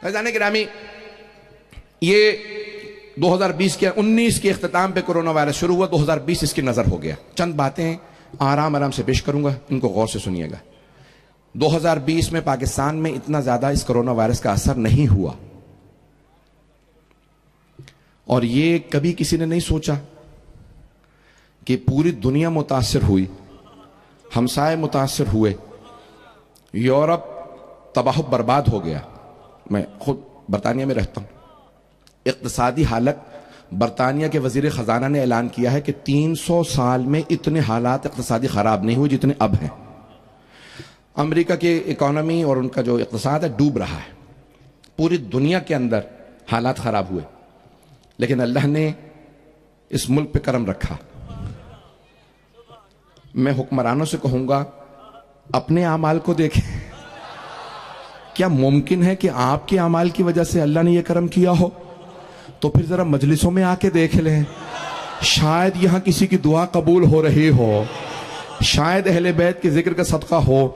فیضان گرامی، یہ 2020 کے 19 کے اختتام پہ کرونا وائرس شروع ہوا، 2020 اس کی نظر ہو گیا۔ چند باتیں آرام سے پیش کروں گا، ان کو غور سے سنیے گا۔ 2020 میں پاکستان میں اتنا زیادہ اس کرونا وائرس کا اثر نہیں ہوا، اور یہ کبھی کسی نے نہیں سوچا کہ پوری دنیا متاثر ہوئی، ہمسائے متاثر ہوئے، یورپ تباہ و برباد ہو گیا۔ میں خود برطانیہ میں رہتا ہوں، اقتصادی حالت برطانیہ کے وزیر خزانہ نے اعلان کیا ہے کہ 300 سال میں اتنے حالات اقتصادی خراب نہیں ہوئے جتنے اب ہیں۔ امریکہ کی اکانومی اور ان کا جو اقتصاد ہے ڈوب رہا ہے، پوری دنیا کے اندر حالات خراب ہوئے، لیکن اللہ نے اس ملک پہ کرم رکھا۔ میں حکمرانوں سے کہوں گا اپنے اعمال کو دیکھیں، کیا ممکن ہے کہ آپ کے اعمال کی وجہ سے اللہ نے یہ کرم کیا ہو؟ تو پھر ذرا مجلسوں میں آ کے دیکھ لیں، شاید یہاں کسی کی دعا قبول ہو رہی ہو، شاید اہل بیت کے ذکر کا صدقہ ہو،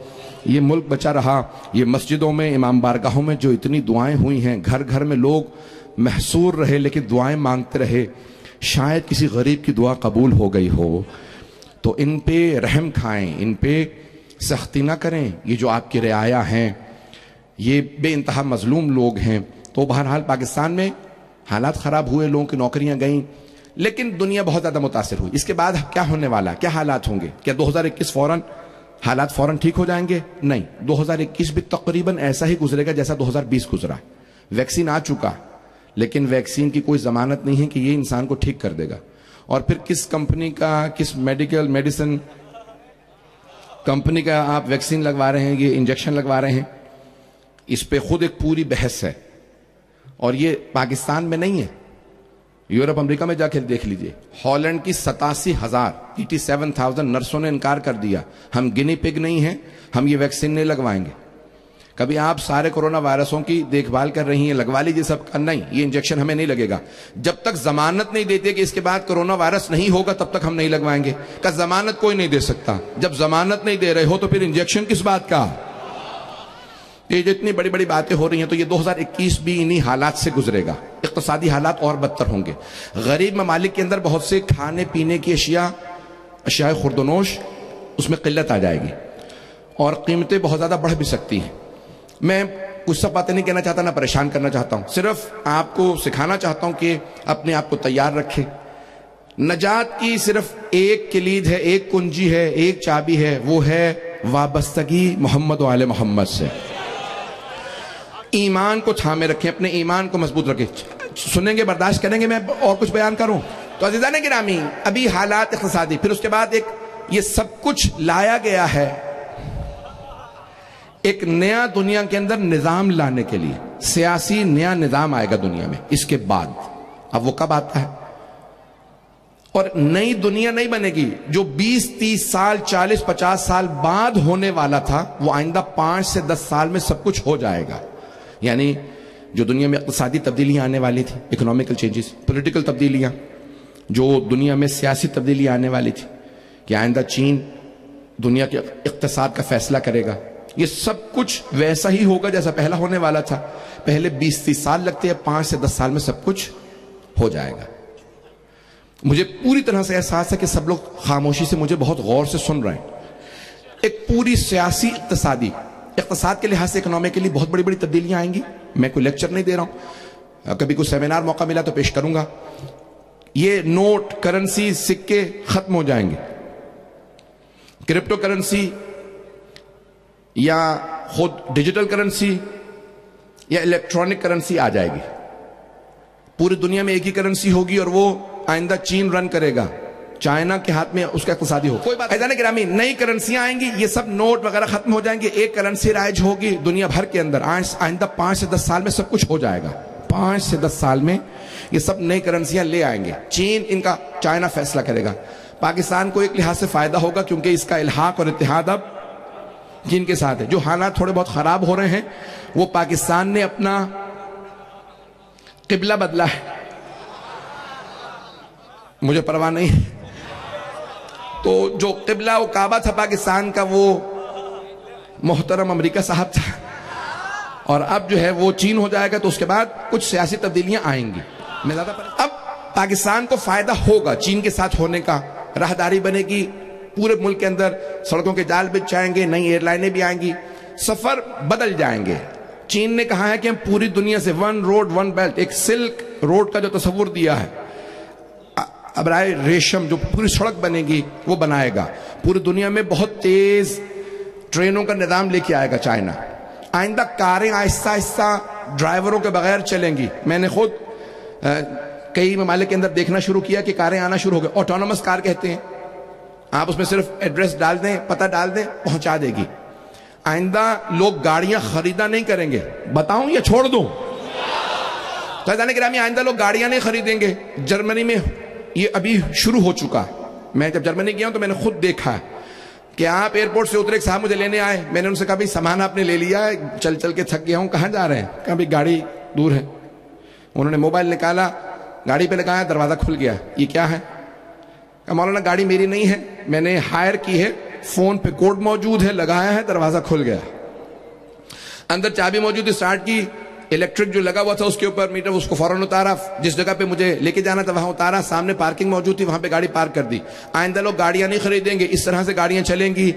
یہ ملک بچا رہا۔ یہ مسجدوں میں، امام بارگاہوں میں جو اتنی دعائیں ہوئی ہیں، گھر گھر میں لوگ محصور رہے لیکن دعائیں مانگتے رہے، شاید کسی غریب کی دعا قبول ہو گئی ہو۔ تو ان پہ رحم کھائیں، ان پہ سختی نہ کریں۔ یہ جو آپ کی رعایا ہیں، یہ بے انتہا مظلوم لوگ ہیں۔ تو بہرحال پاکستان میں حالات خراب ہوئے، لوگوں کی نوکریاں گئیں، لیکن دنیا بہت زیادہ متاثر ہوئی۔ اس کے بعد کیا ہونے والا ہے؟ کیا حالات ہوں گے؟ کیا 2021 حالات فوراً ٹھیک ہو جائیں گے؟ نہیں، 2021 بھی تقریباً ایسا ہی گزرے گا جیسا 2020 گزرا۔ ویکسین آ چکا، لیکن ویکسین کی کوئی ضمانت نہیں ہے کہ یہ انسان کو ٹھیک کر دے گا۔ اور پھر کس کمپنی کا، کس میڈیسن کمپنی کا آپ ویکسین لگوا رہے ہیں، یہ انجیکشن لگوا رہے ہیں، اس پہ خود ایک پوری بحث ہے۔ اور یہ پاکستان میں نہیں ہے، یورپ امریکہ میں جا کے دیکھ لیجئے۔ ہالینڈ کی 87,000 نرسوں نے انکار کر دیا، ہم گنی پگ نہیں ہیں، ہم یہ ویکسین نہیں لگوائیں گے۔ کبھی آپ سارے کرونا وائرسوں کی دیکھ بھال کر رہی ہیں، لگوا لیجئے سب کا، نہیں، یہ انجیکشن ہمیں نہیں لگے گا۔ جب تک ضمانت نہیں دیتے کہ اس کے بعد کرونا وائرس نہیں ہوگا تب تک ہم نہیں لگوائیں گے۔ کہ ضمانت کوئی نہیں دے سکتا، جب ضمانت نہیں دے رہے ہو تو پھر انجیکشن کس بات کا؟ یہ جتنی بڑی بڑی باتیں ہو رہی ہیں، تو یہ 2021 بھی انہی حالات سے گزرے گا۔ اقتصادی حالات اور بدتر ہوں گے۔ غریب ممالک کے اندر بہت سے کھانے پینے کی اشیاء خوردونوش، اس میں قلت آ جائے گی، اور قیمتیں بہت زیادہ بڑھ بھی سکتی ہیں۔ میں کچھ سب باتیں نہیں کہنا چاہتا، نہ پریشان کرنا چاہتا ہوں، صرف آپ کو سکھانا چاہتا ہوں کہ اپنے آپ کو تیار رکھیں۔ نجات کی صرف ایک کلید ہے، ایک کنجی ہے، ایک چابی ہے، وہ ہے وابستگی محمد و آل محمد سے۔ ایمان کو تھامے رکھیں، اپنے ایمان کو مضبوط رکھیں۔ سنیں گے، برداشت کریں گے میں اور کچھ بیان کروں؟ تو عزیزان گرامی، ابھی حالات اقتصادی، پھر اس کے بعد یہ سب کچھ لایا گیا ہے ایک نیا دنیا کے اندر نظام لانے کے لیے۔ سیاسی نیا نظام آئے گا دنیا میں اس کے بعد۔ اب وہ کب آتا ہے؟ اور نئی دنیا نہیں بنے گی، جو 20 30 سال 40 50 سال بعد ہونے والا تھا وہ آئندہ 5 سے 10 سال میں سب کچھ ہو جائے گا۔ یعنی جو دنیا میں اقتصادی تبدیلیاں آنے والی تھی، اکنامیکل چینجز، پولیٹیکل تبدیلیاں، جو دنیا میں سیاسی تبدیلیاں آنے والی تھی کہ آئندہ چین دنیا کے اقتصاد کا فیصلہ کرے گا، یہ سب کچھ ویسا ہی ہوگا جیسا پہلا ہونے والا تھا۔ پہلے 20 30 سال لگتے ہیں، 5 سے 10 سال میں سب کچھ ہو جائے گا۔ مجھے پوری طرح سے احساس ہے کہ سب لوگ خاموشی سے مجھے بہت غور سے سن رہے ہیں۔ ایک پوری سیاسی اقتصاد کے لحاظ سے اکنامی کے لیے بہت بڑی بڑی تبدیلیاں آئیں گی۔ میں کوئی لیکچر نہیں دے رہا ہوں، کبھی کوئی سیمینار موقع ملا تو پیش کروں گا۔ یہ نوٹ، کرنسی، سکے ختم ہو جائیں گے، کرپٹو کرنسی یا خود ڈیجیٹل کرنسی یا الیکٹرانک کرنسی آ جائے گی۔ پوری دنیا میں ایک ہی کرنسی ہوگی، اور وہ آئندہ چین رن کرے گا، چائنا کے ہاتھ میں اس کا اقتصادی ہوگا۔ کوئی بات نہیں گرامی، نئی کرنسیاں آئیں گی، یہ سب نوٹ وغیرہ ختم ہو جائیں گے، ایک کرنسی رائج ہوگی دنیا بھر کے اندر۔ آئندہ 5 سے 10 سال میں سب کچھ ہو جائے گا۔ 5 سے 10 سال میں یہ سب نئی کرنسیاں لے آئیں گے، چین چائنا فیصلہ کرے گا۔ پاکستان کو ایک لحاظ سے فائدہ ہوگا کیونکہ اس کا الحاق اور اتحاد اب چین کے ساتھ ہے۔ جو حالات تھوڑے بہت خراب ہو رہے ہیں وہ پاکستان نے اپنا قبلہ بدلا ہے، مجھے پرواہ نہیں۔ تو جو قبلہ وہ کعبہ تھا پاکستان کا، وہ محترم امریکہ صاحب تھا۔ اور اب جو ہے وہ چین ہو جائے گا تو اس کے بعد کچھ سیاسی تبدیلیاں آئیں گی. اب پاکستان کو فائدہ ہوگا چین کے ساتھ ہونے کا. راہداری بنے گی پورے ملک کے اندر, سڑکوں کے جال بچ جائیں گے, نئی ایئر لائنیں بھی آئیں گی, سفر بدل جائیں گے. چین نے کہا ہے کہ ہم پوری دنیا سے ون روڈ ون بیلٹ, ایک سلک روڈ کا جو تصور دیا ہے, ابرائے ریشم جو پوری سڑک بنے گی وہ بنائے گا. پوری دنیا میں بہت تیز ٹرینوں کا نظام لے کے آئے گا چائنا. آئندہ کاریں آہستہ آہستہ ڈرائیوروں کے بغیر چلیں گی. میں نے خود کئی ممالک کے اندر دیکھنا شروع کیا کہ کاریں آنا شروع ہو گئے. آٹونومس کار کہتے ہیں, آپ اس میں صرف ایڈریس ڈال دیں, پتہ ڈال دیں, پہنچا دے گی. آئندہ لوگ گاڑیاں خریدا نہیں کریں گے. بتاؤں یا چھوڑ دوں؟ فیضان گرامی, آئندہ لوگ گاڑیاں نہیں خریدیں گے. جرمنی میں یہ ابھی شروع ہو چکا. میں جب جرمنی گیا ہوں تو میں نے خود دیکھا ہے کہ آپ ایئرپورٹ سے اترے, ایک صاحب مجھے لینے آئے. میں نے ان سے کہا بھائی سامان آپ نے لے لیا, چل چل کے تھک گیا ہوں, کہاں جا رہے ہیں؟ کہا بھائی گاڑی دور ہے. انہوں نے موبائل نکالا, گاڑی پہ لگایا, دروازہ کھل گیا. یہ کیا ہے؟ کہا مولانا گاڑی میری نہیں ہے, میں نے ہائر کی ہے, فون پہ کوڈ موجود ہے, لگایا ہے, دروازہ کھل گیا. اندر چابی موجود ہے, سٹارٹ کی, الیکٹرک جو لگا ہوا تھا اس کے اوپر میٹر, اس کو فوراً اتارا, جس جگہ پہ مجھے لے کے جانا تھا وہاں اتارا, سامنے پارکنگ موجود تھی وہاں پہ گاڑی پارک کر دی. آئندہ لوگ گاڑیاں نہیں خریدیں گے, اس طرح سے گاڑیاں چلیں گی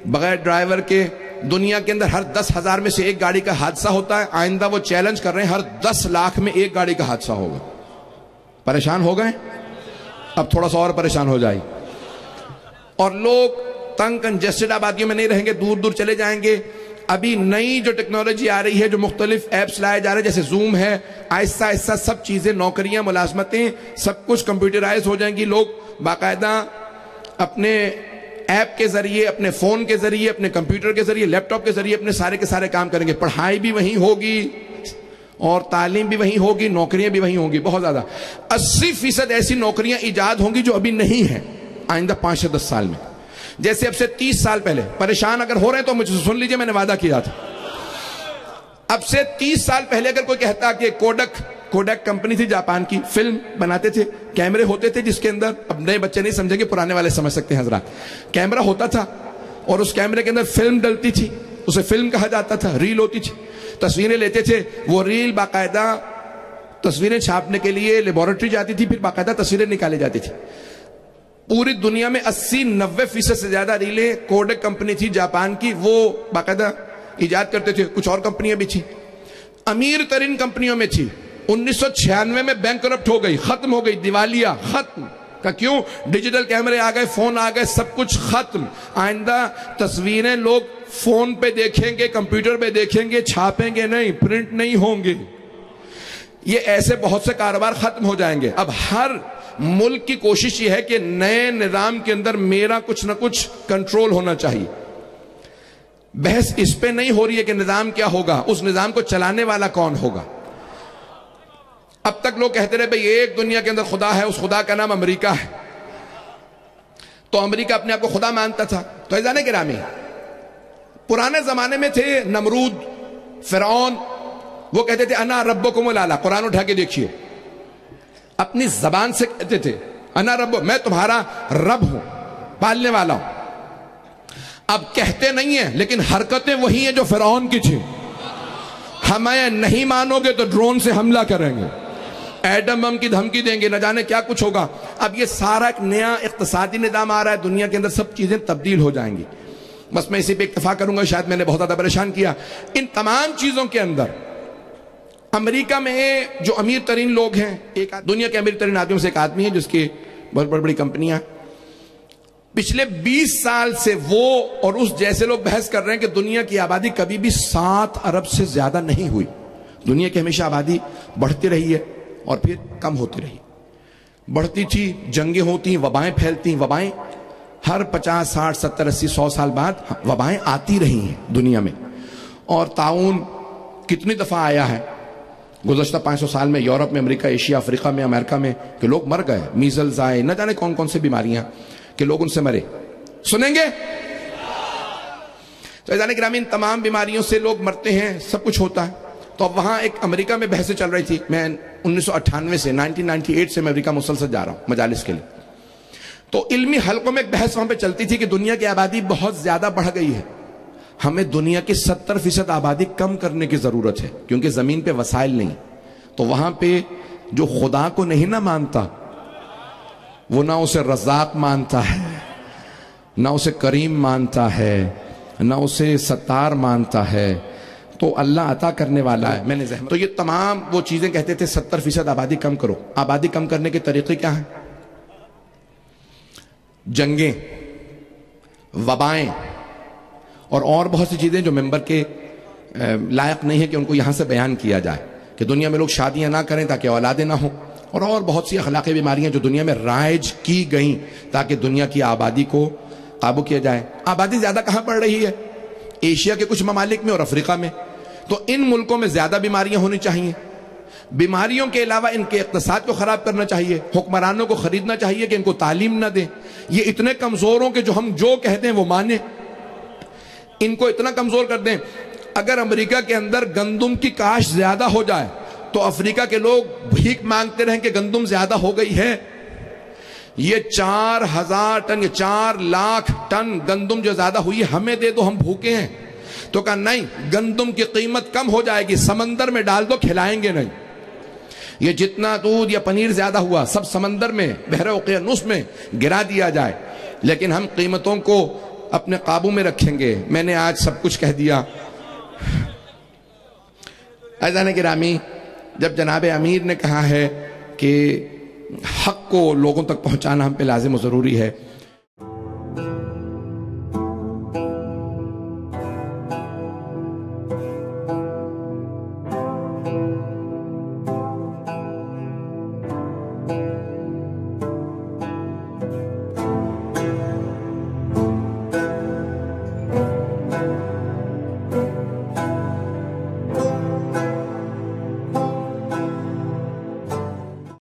بغیر ڈرائیور کے. دنیا کے اندر ہر 10,000 میں سے ایک گاڑی کا حادثہ ہوتا ہے. آئندہ وہ چیلنج کر رہے ہیں ہر 10 لاکھ میں ایک گاڑی کا حادثہ ہوگا. پریشان ہو گئے؟ اب تھوڑا سا اور پریشان ہو جائے. اور لوگ تنگ کنجسٹڈ آبادیوں میں نہیں رہیں گے, دور دور چلے جائیں گے. ابھی نئی جو ٹیکنالوجی آ رہی ہے, جو مختلف ایپس لائے جا رہے ہیں جیسے زوم ہے, آہستہ آہستہ سب چیزیں, نوکریاں, ملازمتیں, سب کچھ کمپیوٹرائز ہو جائیں گی. لوگ باقاعدہ اپنے ایپ کے ذریعے, اپنے فون کے ذریعے, اپنے کمپیوٹر کے ذریعے, لیپ ٹاپ کے ذریعے اپنے سارے کے سارے کام کریں گے. پڑھائی بھی وہیں ہوگی اور تعلیم بھی وہیں ہوگی, نوکریاں بھی وہیں ہوں گی. بہت زیادہ 80% ایسی نوکریاں ایجاد ہوں گی جو ابھی نہیں ہیں آئندہ 5 سے 10 سال میں. جیسے اب سے 30 سال پہلے, پریشان اگر ہو رہے ہیں تو مجھ سے سن لیجئے, میں نے وعدہ کیا تھا. اب سے 30 سال پہلے اگر کوئی کہتا کہ کوڈک کمپنی تھی جاپان کی, فلم بناتے تھے, کیمرے ہوتے تھے جس کے اندر, اب نئے بچے نہیں سمجھیں گے, پرانے والے سمجھ سکتے ہیں حضرات. کیمرہ ہوتا تھا اور اس کیمرے کے اندر فلم ڈلتی تھی, اسے فلم کہا جاتا تھا. ریل ہوتی تھی, تصویریں لیتے تھے. وہ ریل باقاعدہ تصویریں چھاپنے کے لیے لیبارٹری جاتی تھی, پھر باقاعدہ تصویریں نکالی جاتی تھی. پوری دنیا میں 80-90% سے زیادہ ریلیں کوڈک کمپنی تھی جاپان کی, وہ باقاعدہ ایجاد کرتے تھے. کچھ اور کمپنیاں بھی تھیں, امیر ترین کمپنیوں میں تھی. 1996 میں بینکرپٹ ہو گئی, ختم ہو گئی, دیوالیہ, ختم. کہ کیوں؟ ڈیجیٹل کیمرے آ گئے, فون آ گئے, سب کچھ ختم. آئندہ تصویریں لوگ فون پہ دیکھیں گے, کمپیوٹر پہ دیکھیں گے, چھاپیں گے نہیں, پرنٹ نہیں ہوں گے. یہ ایسے بہت سے کاروبار ختم ہو جائیں گے. اب ہر ملک کی کوشش یہ ہے کہ نئے نظام کے اندر میرا کچھ نہ کچھ کنٹرول ہونا چاہیے. بحث اس پہ نہیں ہو رہی ہے کہ نظام کیا ہوگا, اس نظام کو چلانے والا کون ہوگا. اب تک لوگ کہتے رہے بھئی ایک دنیا کے اندر خدا ہے, اس خدا کا نام امریکہ ہے. تو امریکہ اپنے آپ کو خدا مانتا تھا. تو عزیزان گرامی, پرانے زمانے میں تھے نمرود, فرعون, وہ کہتے تھے انا ربکم الاعلی. قرآن اٹھا کے دیکھیے, اپنی زبان سے کہتے تھے انا رب, میں تمہارا رب ہوں, پالنے والا ہوں. اب کہتے نہیں ہیں لیکن حرکتیں وہی ہیں جو فرعون کی تھی. ہمیں نہیں مانو گے تو ڈرون سے حملہ کریں گے, ایٹم بم کی دھمکی دیں گے, نہ جانے کیا کچھ ہوگا. اب یہ سارا ایک نیا اقتصادی نظام آ رہا ہے دنیا کے اندر, سب چیزیں تبدیل ہو جائیں گی. بس میں اسی پہ اکتفا کروں گا, شاید میں نے بہت زیادہ پریشان کیا. ان تمام چیزوں کے اندر امریکہ میں جو امیر ترین لوگ ہیں, ایک دنیا کے امیر ترین آدمیوں سے ایک آدمی ہے جس کی بہت بڑی کمپنیاں, پچھلے 20 سال سے وہ اور اس جیسے لوگ بحث کر رہے ہیں کہ دنیا کی آبادی کبھی بھی 7 ارب سے زیادہ نہیں ہوئی. دنیا کی ہمیشہ آبادی بڑھتی رہی ہے اور پھر کم ہوتی رہی. بڑھتی تھی, جنگیں ہوتی, وبائیں پھیلتی. وبائیں ہر 50, 60, 70, 80, 100 سال بعد وبائیں آتی رہی ہیں دنیا میں. اور طاعون کتنی دفعہ آیا ہے گزشتہ 500 سال میں, یورپ میں, امریکہ, ایشیا, افریقہ میں, امریکہ میں, کہ لوگ مر گئے. میزلز آئے, نہ جانے کون کون سے بیماریاں کہ لوگ ان سے مرے. سنیں گے؟ تو عزیزان گرامی, ان تمام بیماریوں سے لوگ مرتے ہیں, سب کچھ ہوتا ہے. تو اب وہاں ایک امریکہ میں بحثیں چل رہی تھی. میں 1998 سے 1998 سے میں امریکہ مسلسل جا رہا ہوں مجالس کے لیے. تو علمی حلقوں میں ایک بحث وہاں پہ چلتی تھی کہ دنیا کی آبادی بہت زیادہ بڑھ گئی ہے. ہمیں دنیا کی 70% آبادی کم کرنے کی ضرورت ہے، کیونکہ زمین پہ وسائل نہیں. تو وہاں پہ جو خدا کو نہیں نہ مانتا، وہ نہ اسے رزاق مانتا ہے، نہ اسے کریم مانتا ہے، نہ اسے ستار مانتا ہے، تو اللہ عطا کرنے والا ہے. میں نے تو یہ تمام وہ چیزیں کہتے تھے 70% آبادی کم کرو. آبادی کم کرنے کے طریقے کیا ہیں؟ جنگیں، وبائیں اور بہت سی چیزیں جو ممبر کے لائق نہیں ہے کہ ان کو یہاں سے بیان کیا جائے، کہ دنیا میں لوگ شادیاں نہ کریں تاکہ اولادیں نہ ہوں، اور بہت سی اخلاقی بیماریاں جو دنیا میں رائج کی گئیں تاکہ دنیا کی آبادی کو قابو کیا جائے. آبادی زیادہ کہاں پڑ رہی ہے؟ ایشیا کے کچھ ممالک میں اور افریقہ میں. تو ان ملکوں میں زیادہ بیماریاں ہونی چاہیے. بیماریوں کے علاوہ ان کے اقتصاد کو خراب کرنا چاہیے، حکمرانوں کو خریدنا چاہیے کہ ان کو تعلیم نہ دیں. یہ اتنے کمزوروں کے جو ہم جو کہتے ہیں وہ مانیں، ان کو اتنا کمزور کر دیں. اگر امریکہ کے اندر گندم کی کاشت زیادہ ہو جائے تو افریقہ کے لوگ بھیک مانگتے رہیں کہ گندم زیادہ ہو گئی ہے. یہ 4000 ٹن، 4 لاکھ ٹن گندم جو زیادہ ہوئی ہے ہمیں دے دو، ہم بھوکے ہیں. تو کہا نہیں، گندم کی قیمت کم ہو جائے گی، سمندر میں ڈال دو، کھلائیں گے نہیں. یہ جتنا دودھ یا پنیر زیادہ ہوا سب سمندر میں، بحر اوقیانوس میں گرا دیا جائے، لیکن ہم قیمتوں کو اپنے قابو میں رکھیں گے. میں نے آج سب کچھ کہہ دیا. عزیزان گرامی، جب جناب امیر نے کہا ہے کہ حق کو لوگوں تک پہنچانا ہم پہ لازم و ضروری ہے،